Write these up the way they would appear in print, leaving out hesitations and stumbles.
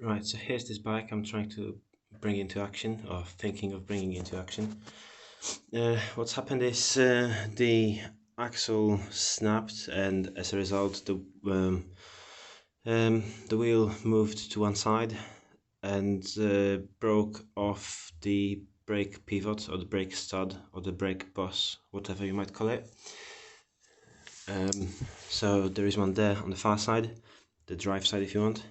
Right, so here's this bike I'm trying to bring into action, or thinking of bringing into action. What's happened is the axle snapped, and as a result, the wheel moved to one side and broke off the brake pivot, or the brake stud, or the brake boss, whatever you might call it. So there is one there on the far side, the drive side if you want.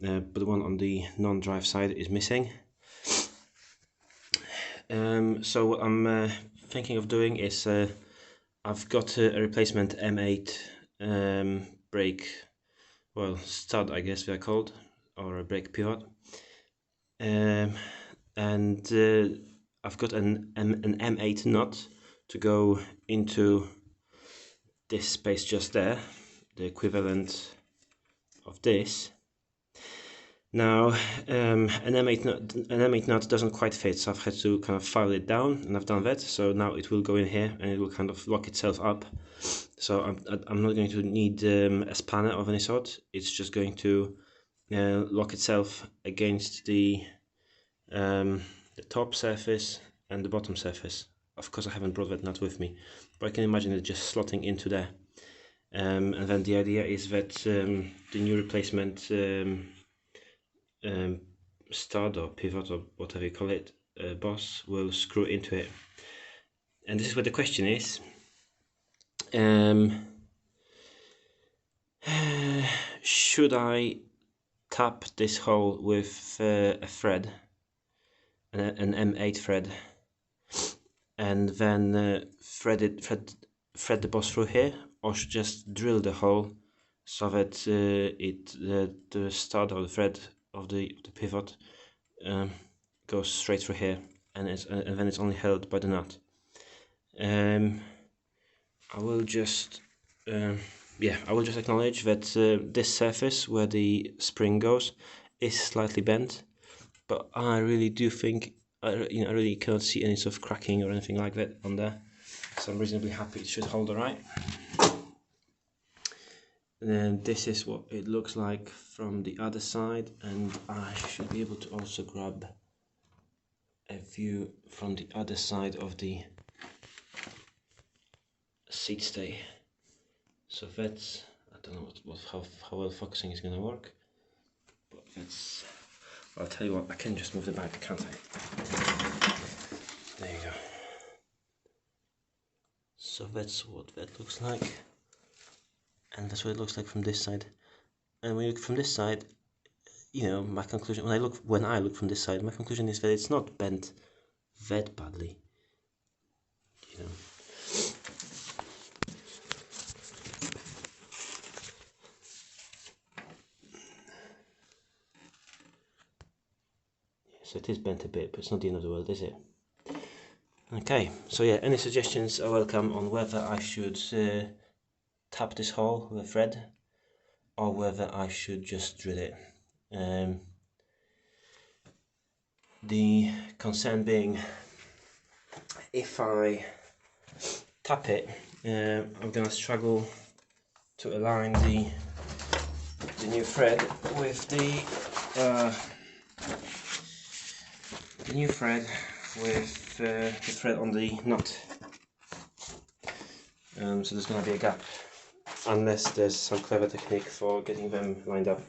But the one on the non-drive side is missing. So what I'm thinking of doing is I've got a replacement M8 brake, well, stud I guess they're called, or a brake pivot, and I've got an M8 nut to go into this space just there, the equivalent of this. Now, an M8 nut doesn't quite fit, so I've had to kind of file it down, and I've done that. So now it will go in here, and it will kind of lock itself up. So I'm not going to need a spanner of any sort. It's just going to lock itself against the top surface and the bottom surface. Of course, I haven't brought that nut with me, but I can imagine it just slotting into there. And then the idea is that the new replacement stud or pivot or whatever you call it, boss will screw into it. And this is where the question is, should I tap this hole with a thread, an M8 thread, and then thread the boss through here, or should just drill the hole so that the stud or the thread of the pivot goes straight through here, and then it's only held by the nut. I will just acknowledge that this surface where the spring goes is slightly bent, but I really do think I really cannot see any sort of cracking or anything like that on there, so I'm reasonably happy it should hold alright. And this is what it looks like from the other side, and I should be able to also grab a view from the other side of the seat stay. So that's, I don't know how well focusing is going to work, but that's, I'll tell you what, I can just move the bag, can't I? There you go. So that's what that looks like, and that's what it looks like from this side. And when you look from this side, my conclusion, when I look from this side, my conclusion is that it's not bent that badly, So it is bent a bit, but it's not the end of the world, is it? Okay, so yeah, any suggestions are welcome on whether I should tap this hole with a thread, or whether I should just drill it. The concern being, if I tap it, I'm gonna struggle to align the new thread with the thread on the nut. So there's gonna be a gap, unless there's some clever technique for getting them lined up.